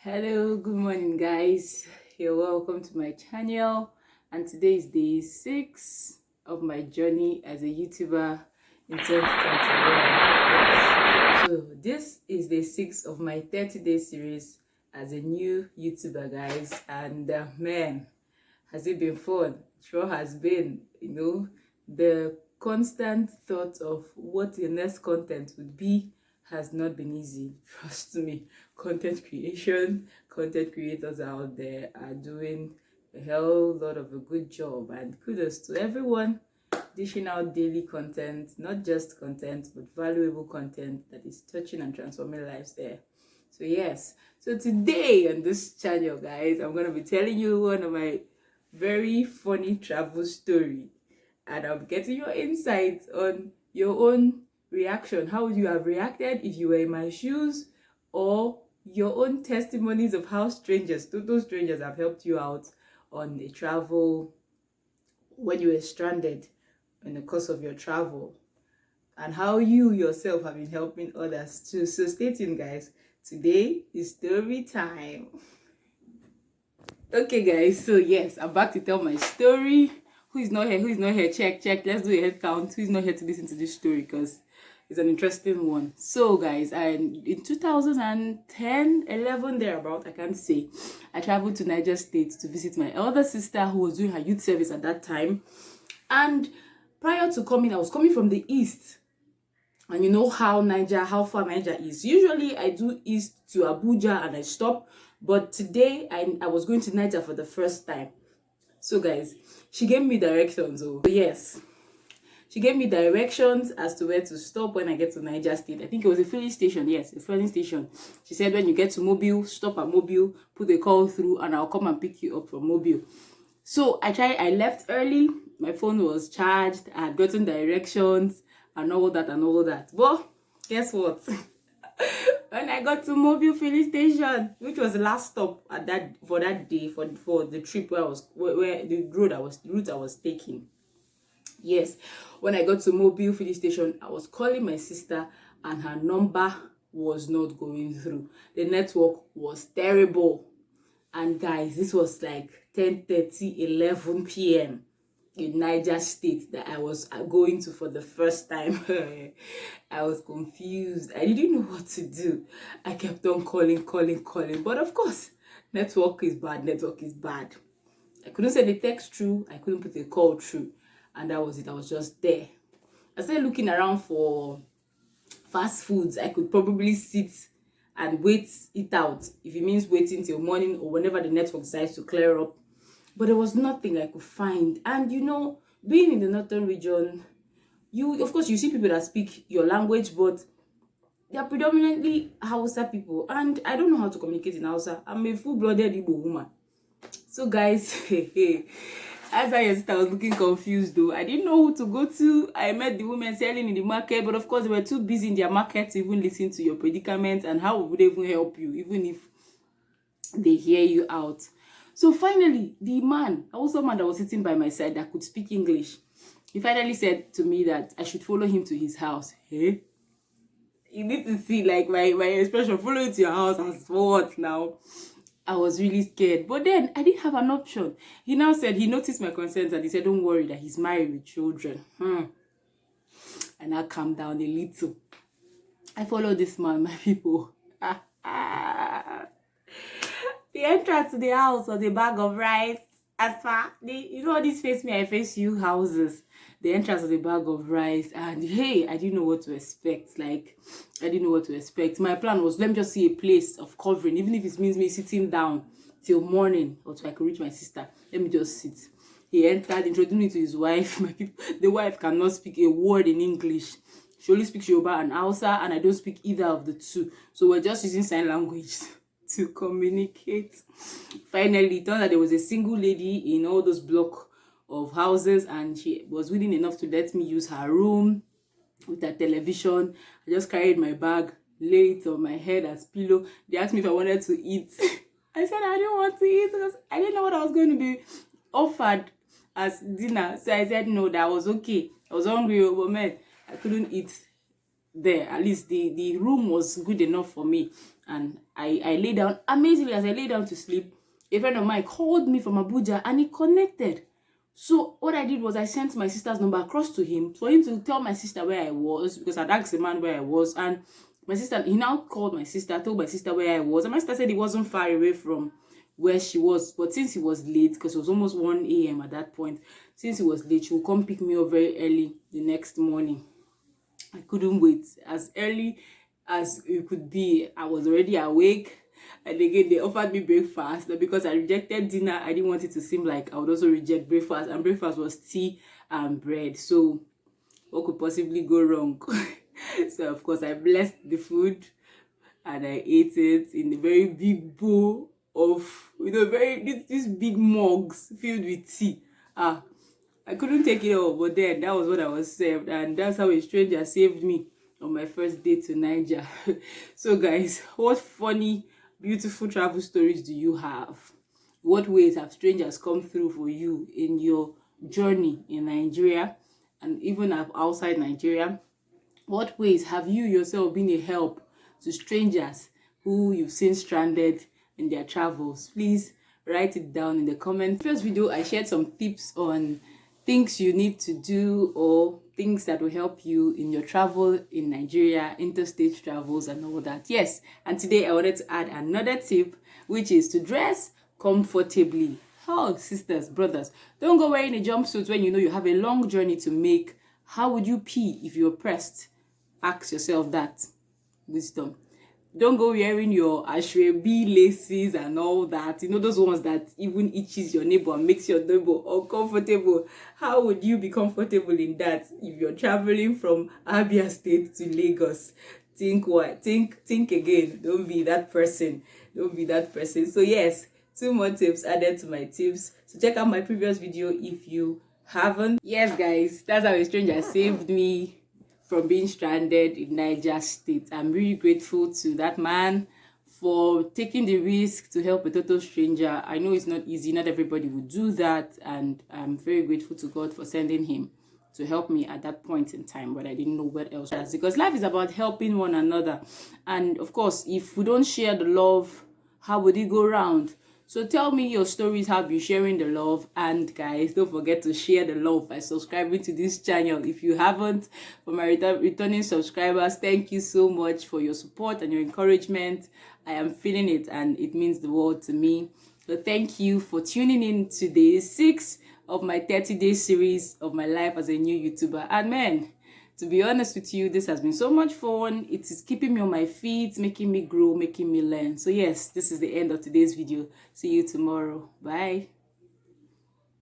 Hello, good morning, guys. You're welcome to my channel, and today is day 6 of my journey as a YouTuber in 2021. Yes. So this is day 6 of my 30-day series as a new YouTuber, guys. And man, has it been fun? Sure has been. The constant thought of what the next content would be has not been easy. Trust me, content creators out there are doing a hell lot of a good job, and kudos to everyone dishing out daily content, not just content but valuable content that is touching and transforming lives there. So yes, so today on this channel, guys, I'm going to be telling you one of my very funny travel story, and I'm getting your insights on your own reaction. How would you have reacted if you were in my shoes, or your own testimonies of how total strangers have helped you out on a travel when you were stranded in the course of your travel, and how you yourself have been helping others too. So stay tuned, guys. Today is story time. Okay, guys, so yes, I'm back to tell my story. Who is not here? Who is not here? Check. Let's do a head count. Who is not here to listen to this story? Because it's an interesting one. So, guys, in 2010, 11, thereabout, I can't say, I traveled to Niger State to visit my elder sister who was doing her youth service at that time. And prior to coming, I was coming from the east. And you know how far Niger is. Usually I do east to Abuja and I stop. But today I was going to Niger for the first time. So guys, she gave me directions. Oh yes, she gave me directions as to where to stop when I get to Niger State. I think it was a filling station. Yes, a filling station. She said when you get to Mobile, stop at Mobile, put a call through, and I'll come and pick you up from Mobile. So I left early. My phone was charged. I had gotten directions and all that. But guess what? When I got to Mobile filling station, which was the last stop at that day for the trip where the route I was taking. Yes, when I got to Mobile filling station, I was calling my sister and her number was not going through. The network was terrible. And guys, this was like 10:30, 11 p.m. in Niger State that I was going to for the first time. I was confused. I didn't know what to do. I kept on calling. But of course, network is bad. I couldn't send a text through. I couldn't put a call through. And that was it. I was just there. I started looking around for fast foods I could probably sit and wait it out, if it means waiting till morning or whenever the network decides to clear up. But there was nothing I could find. And being in the northern region, of course you see people that speak your language, but they are predominantly Hausa people, and I don't know how to communicate in Hausa. I'm a full-blooded Igbo woman. So guys, as I was looking confused though. I didn't know who to go to. I met the women selling in the market, but of course they were too busy in their market to even listen to your predicament, and how would they even help you, even if they hear you out. So finally, the man, also man that was sitting by my side that could speak English, he finally said to me that I should follow him to his house. Hey? You need to see like my expression, follow you to your house as for what now? I was really scared. But then I didn't have an option. He now said he noticed my concerns and he said, don't worry that he's married with children. And I calmed down a little. I followed this man, my people. The entrance to the house was a bag of rice. As far, this face me, I face you houses. The entrance was a bag of rice, and hey, I didn't know what to expect. My plan was, let me just see a place of covering, even if it means me sitting down till morning or till I could reach my sister. Let me just sit. He entered, introduced me to his wife. My people, the wife cannot speak a word in English. She only speaks Yoruba and Hausa, and I don't speak either of the two. So we're just using sign language to communicate. Finally, it turned out there was a single lady in all those block of houses, and she was willing enough to let me use her room with her television. I just carried my bag, laid it on my head as pillow. They asked me if I wanted to eat. I said I didn't want to eat because I didn't know what I was going to be offered as dinner. So I said no, that was okay. I was hungry, but man, I couldn't eat there. At least the room was good enough for me. And I lay down. Amazingly, as I lay down to sleep, a friend of mine called me from Abuja and he connected. So what I did was I sent my sister's number across to him for him to tell my sister where I was, because I'd asked the man where I was. And my sister, he now called my sister, told my sister where I was. And my sister said he wasn't far away from where she was. But since he was late, because it was almost 1 a.m. at that point, since he was late, she would come pick me up very early the next morning. I couldn't wait. As early as it could be, I was already awake. And again, they offered me breakfast. And because I rejected dinner, I didn't want it to seem like I would also reject breakfast. And breakfast was tea and bread. So what could possibly go wrong? So of course, I blessed the food and I ate it in a very big bowl of, these big mugs filled with tea. I couldn't take it all, but then that was what I was served, and that's how a stranger saved me on my first day to Niger. So guys, what funny, beautiful travel stories do you have? What ways have strangers come through for you in your journey in Nigeria and even outside Nigeria? What ways have you yourself been a help to strangers who you've seen stranded in their travels? Please write it down in the comments. In the first video, I shared some tips on things you need to do or things that will help you in your travel in Nigeria, interstate travels and all that. Yes, and today I wanted to add another tip, which is to dress comfortably. Oh, sisters, brothers, don't go wearing a jumpsuit when you know you have a long journey to make. How would you pee if you're pressed? Ask yourself that. Wisdom. Don't go wearing your ashwebi laces and all that. You know, those ones that even itches your neighbor and makes your neighbor uncomfortable. How would you be comfortable in that if you're traveling from Abia State to Lagos? Think again. Don't be that person. Don't be that person. So yes, 2 more tips added to my tips. So check out my previous video if you haven't. Yes, guys, that's how a stranger saved me from being stranded in Niger State. I'm really grateful to that man for taking the risk to help a total stranger. I know it's not easy, not everybody would do that, and I'm very grateful to God for sending him to help me at that point in time, but I didn't know what else. Because life is about helping one another, and of course, if we don't share the love, how would it go round? So tell me your stories, how you're sharing the love. And guys, don't forget to share the love by subscribing to this channel if you haven't. For my returning subscribers, thank you so much for your support and your encouragement. I am feeling it and it means the world to me. So thank you for tuning in to day 6 of my 30-day series of my life as a new YouTuber. And man, to be honest with you, this has been so much fun. It is keeping me on my feet, making me grow, making me learn. So yes, this is the end of today's video. See you tomorrow. Bye.